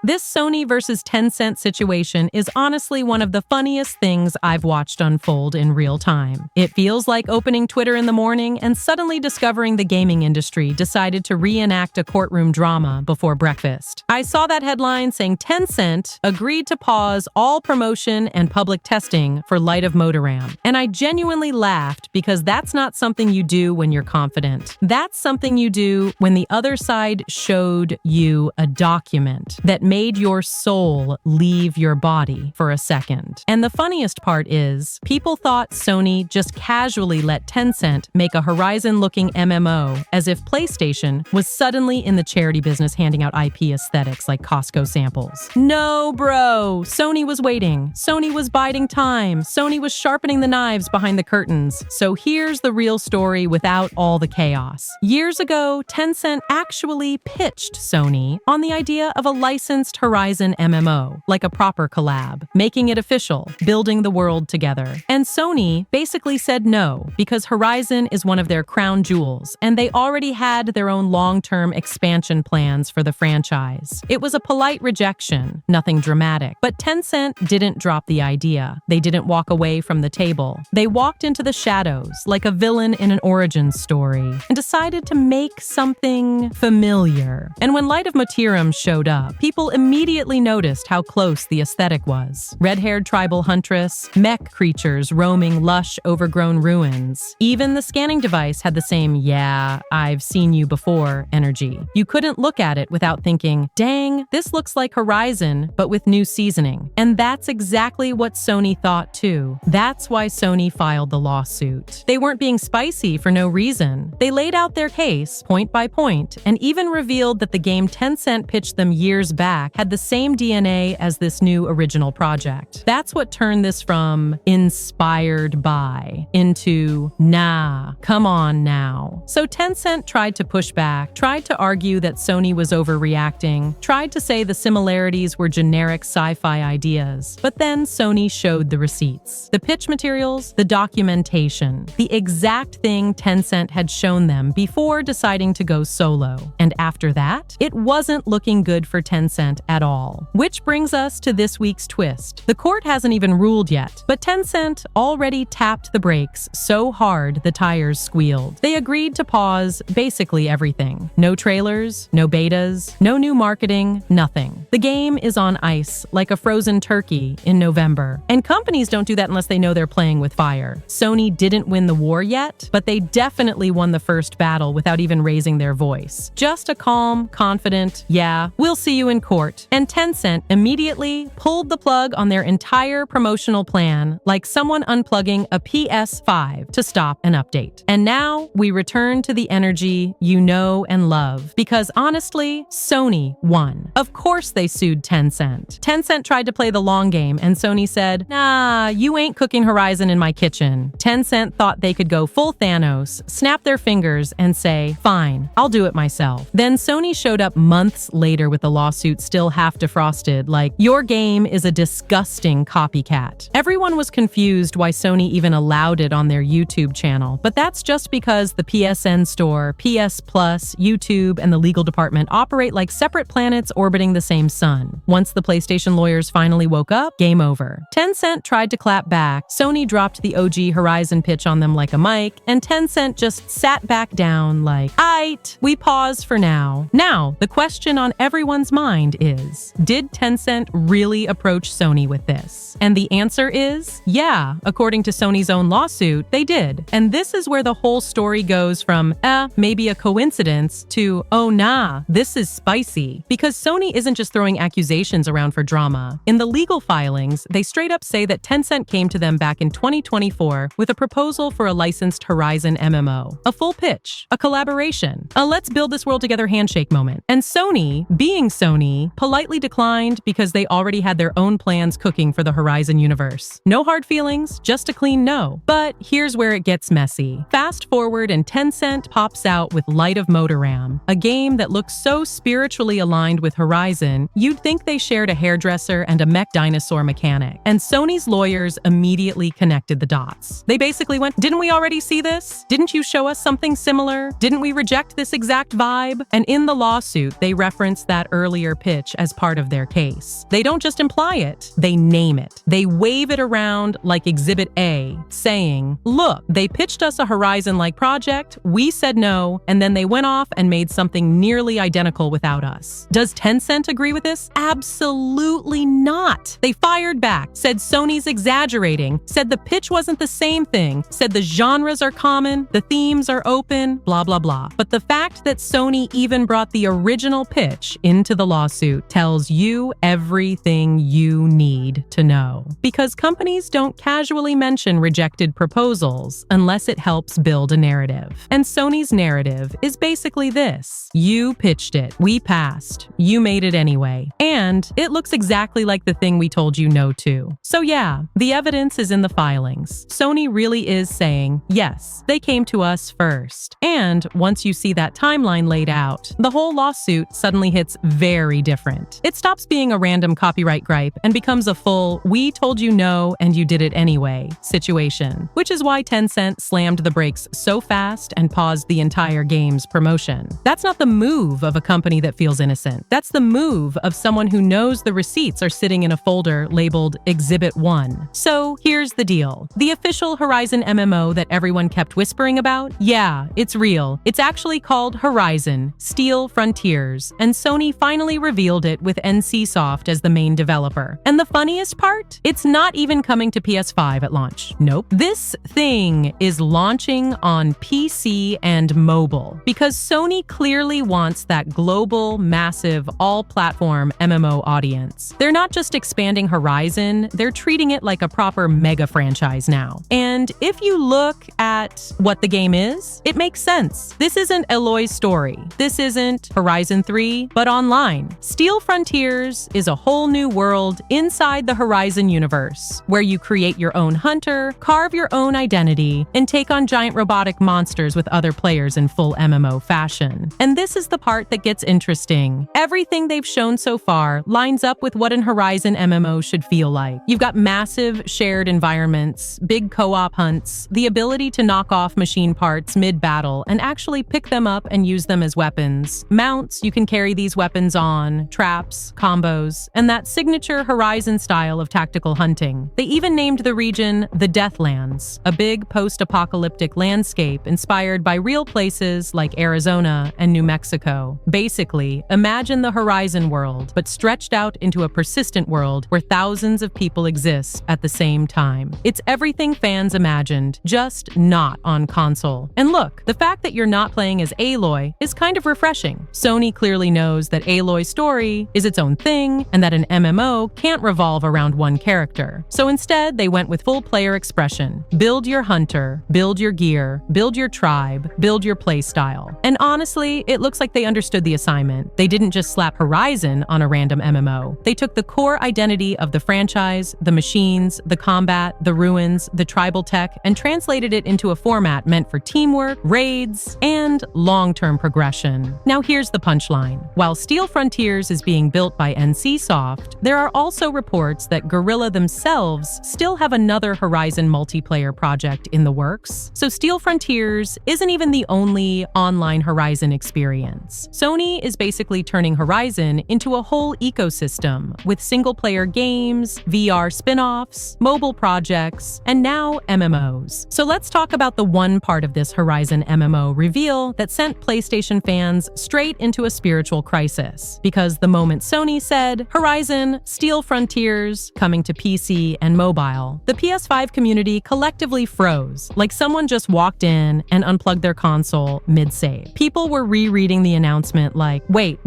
This Sony versus Tencent situation is honestly one of the funniest things I've watched unfold in real time. It feels like opening Twitter in the morning and suddenly discovering the gaming industry decided to reenact a courtroom drama before breakfast. I saw that headline saying Tencent agreed to pause all promotion and public testing for Light of Motoram, and I genuinely laughed because that's not something you do when you're confident. That's something you do when the other side showed you a document that made your soul leave your body for a second. And the funniest part is, people thought Sony just casually let Tencent make a Horizon-looking MMO as if PlayStation was suddenly in the charity business handing out IP aesthetics like Costco samples. No, bro! Sony was waiting. Sony was biding time. Sony was sharpening the knives behind the curtains. So here's the real story without all the chaos. Years ago, Tencent actually pitched Sony on the idea of a licensed Horizon MMO, like a proper collab, making it official, building the world together. And Sony basically said no, because Horizon is one of their crown jewels, and they already had their own long-term expansion plans for the franchise. It was a polite rejection, nothing dramatic. But Tencent didn't drop the idea. They didn't walk away from the table. They walked into the shadows, like a villain in an origin story, and decided to make something familiar. And when Light of Motoram showed up, people immediately noticed how close the aesthetic was. Red-haired tribal huntress, mech creatures roaming lush, overgrown ruins. Even the scanning device had the same "yeah, I've seen you before" energy. You couldn't look at it without thinking, dang, this looks like Horizon, but with new seasoning. And that's exactly what Sony thought too. That's why Sony filed the lawsuit. They weren't being spicy for no reason. They laid out their case, point by point, and even revealed that the game Tencent pitched them years back had the same DNA as this new original project. That's what turned this from inspired by into nah, come on now. So Tencent tried to push back, tried to argue that Sony was overreacting, tried to say the similarities were generic sci-fi ideas, but then Sony showed the receipts, the pitch materials, the documentation, the exact thing Tencent had shown them before deciding to go solo. And after that, it wasn't looking good for Tencent at all. Which brings us to this week's twist. The court hasn't even ruled yet, but Tencent already tapped the brakes so hard the tires squealed. They agreed to pause basically everything. No trailers, no betas, no new marketing, nothing. The game is on ice, like a frozen turkey in November. And companies don't do that unless they know they're playing with fire. Sony didn't win the war yet, but they definitely won the first battle without even raising their voice. Just a calm, confident, yeah, we'll see you in court. And Tencent immediately pulled the plug on their entire promotional plan, like someone unplugging a PS5 to stop an update. And now we return to the energy you know and love, because honestly, Sony won. Of course they sued Tencent. Tencent tried to play the long game, and Sony said, nah, you ain't cooking Horizon in my kitchen. Tencent thought they could go full Thanos, snap their fingers, and say, fine, I'll do it myself. Then Sony showed up months later with the lawsuit still half defrosted, like, your game is a disgusting copycat. Everyone was confused why Sony even allowed it on their YouTube channel, but that's just because the PSN Store, PS Plus, YouTube, and the legal department operate like separate planets orbiting the same sun. Once the PlayStation lawyers finally woke up, game over. Tencent tried to clap back, Sony dropped the OG Horizon pitch on them like a mic, and Tencent just sat back down like, aight, we pause for now. Now, the question on everyone's mind is, did Tencent really approach Sony with this? And the answer is, yeah, according to Sony's own lawsuit, they did. And this is where the whole story goes from, maybe a coincidence, to, oh nah, this is spicy. Because Sony isn't just throwing accusations around for drama. In the legal filings, they straight up say that Tencent came to them back in 2024 with a proposal for a licensed Horizon MMO, a full pitch, a collaboration, a let's build this world together handshake moment. And Sony, being Sony, politely declined because they already had their own plans cooking for the Horizon universe. No hard feelings, just a clean no. But here's where it gets messy. Fast forward and Tencent pops out with Light of Motoram, a game that looks so spiritually aligned with Horizon, you'd think they shared a hairdresser and a mech dinosaur mechanic. And Sony's lawyers immediately connected the dots. They basically went, didn't we already see this? Didn't you show us something similar? Didn't we reject this exact vibe? And in the lawsuit, they referenced that earlier pitch pitch as part of their case. They don't just imply it, they name it. They wave it around like Exhibit A, saying, look, they pitched us a Horizon-like project, we said no, and then they went off and made something nearly identical without us. Does Tencent agree with this? Absolutely not. They fired back, said Sony's exaggerating, said the pitch wasn't the same thing, said the genres are common, the themes are open, blah, blah, blah. But the fact that Sony even brought the original pitch into the lawsuit tells you everything you need to know. Because companies don't casually mention rejected proposals unless it helps build a narrative. And Sony's narrative is basically this. You pitched it, we passed, you made it anyway. And it looks exactly like the thing we told you no to. So yeah, the evidence is in the filings. Sony really is saying, yes, they came to us first. And once you see that timeline laid out, the whole lawsuit suddenly hits very different. It stops being a random copyright gripe and becomes a full, we told you no and you did it anyway situation, which is why Tencent slammed the brakes so fast and paused the entire game's promotion. That's not the move of a company that feels innocent. That's the move of someone who knows the receipts are sitting in a folder labeled Exhibit 1. So here's the deal. The official Horizon MMO that everyone kept whispering about? Yeah, it's real. It's actually called Horizon: Steel Frontiers, and Sony finally revealed it with NCSoft as the main developer. And the funniest part? It's not even coming to PS5 at launch. Nope. This thing is launching on PC and mobile because Sony clearly wants that global, massive, all-platform MMO audience. They're not just expanding Horizon, they're treating it like a proper mega franchise now. And if you look at what the game is, it makes sense. This isn't Aloy's story. This isn't Horizon 3, but online. Steel Frontiers is a whole new world inside the Horizon universe, where you create your own hunter, carve your own identity, and take on giant robotic monsters with other players in full MMO fashion. And this is the part that gets interesting. Everything they've shown so far lines up with what an Horizon MMO should feel like. You've got massive shared environments, big co-op hunts, the ability to knock off machine parts mid-battle and actually pick them up and use them as weapons. Mounts you can carry these weapons on, traps, combos, and that signature Horizon style of tactical hunting. They even named the region the Deathlands, a big post-apocalyptic landscape inspired by real places like Arizona and New Mexico. Basically, imagine the Horizon world, but stretched out into a persistent world where thousands of people exist at the same time. It's everything fans imagined, just not on console. And look, the fact that you're not playing as Aloy is kind of refreshing. Sony clearly knows that Aloy's story is its own thing and that an MMO can't revolve around one character. So instead, they went with full player expression. Build your hunter, build your gear, build your tribe, build your playstyle. And honestly, it looks like they understood the assignment. They didn't just slap Horizon on a random MMO. They took the core identity of the franchise, the machines, the combat, the ruins, the tribal tech, and translated it into a format meant for teamwork, raids, and long-term progression. Now here's the punchline. While Steel Frontiers is being built by NCSoft, there are also reports that Guerrilla themselves still have another Horizon multiplayer project in the works. So Steel Frontiers isn't even the only online Horizon experience. Sony is basically turning Horizon into a whole ecosystem with single-player games, VR spin-offs, mobile projects, and now MMOs. So let's talk about the one part of this Horizon MMO reveal that sent PlayStation fans straight into a spiritual crisis. Because the moment Sony said, Horizon, Steel Frontiers, coming to PC and mobile, the PS5 community collectively froze, like someone just walked in and unplugged their console mid-save. People were rereading the announcement like, wait,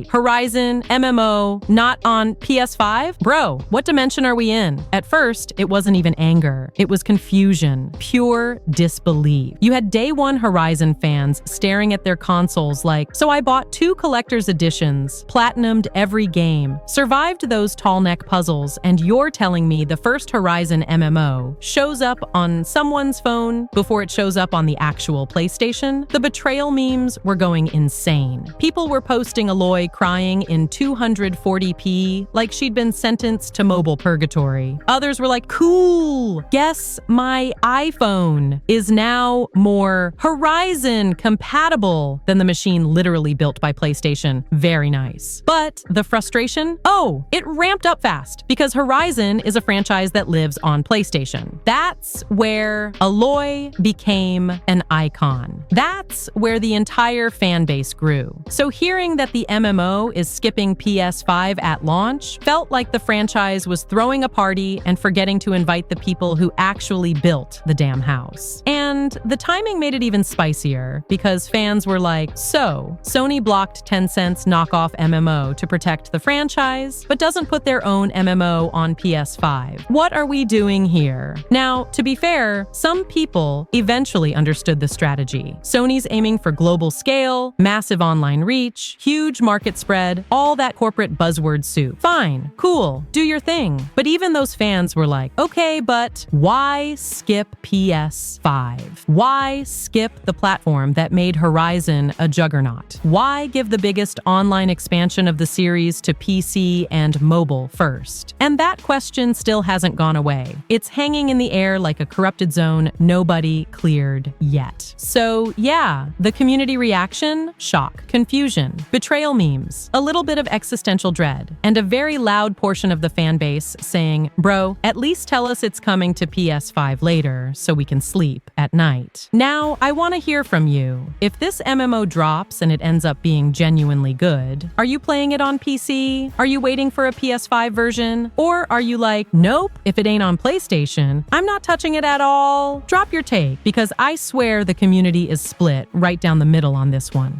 Horizon, MMO, not on PS5? Bro, what dimension are we in? At first, it wasn't even anger. It was confusion, pure disbelief. You had day one Horizon fans staring at their consoles like, so I bought 2 collector's editions, platinumed every game, survived those tall neck puzzles, and you're telling me the first Horizon MMO shows up on someone's phone before it shows up on the actual PlayStation? The betrayal memes were going insane. People were posting Aloy crying in 240p like she'd been sentenced to mobile purgatory. Others were like, cool, guess my iPhone is now more Horizon compatible than the machine literally built by PlayStation. Very nice. face. But the frustration? Oh, it ramped up fast because Horizon is a franchise that lives on PlayStation. That's where Aloy became an icon. That's where the entire fan base grew. So hearing that the MMO is skipping PS5 at launch felt like the franchise was throwing a party and forgetting to invite the people who actually built the damn house. And the timing made it even spicier because fans were like, so, Sony blocked Tencent's knockoff MMO to protect the franchise, but doesn't put their own MMO on PS5. What are we doing here? Now, to be fair, some people eventually understood the strategy. Sony's aiming for global scale, massive online reach, huge market spread, all that corporate buzzword soup. Fine, cool, do your thing. But even those fans were like, okay, but why skip PS5? Why skip the platform that made Horizon a juggernaut? Why give the biggest online expansion of the series to PC and mobile first? And that question still hasn't gone away. It's hanging in the air like a corrupted zone nobody cleared yet. So yeah, the community reaction? Shock, confusion, betrayal memes, a little bit of existential dread, and a very loud portion of the fan base saying, bro, at least tell us it's coming to PS5 later so we can sleep at night. Now, I want to hear from you. If this MMO drops and it ends up being genuinely good, are you playing it on PC? Are you waiting for a PS5 version? Or are you like, nope, if it ain't on PlayStation, I'm not touching it at all? Drop your take, because I swear the community is split right down the middle on this one.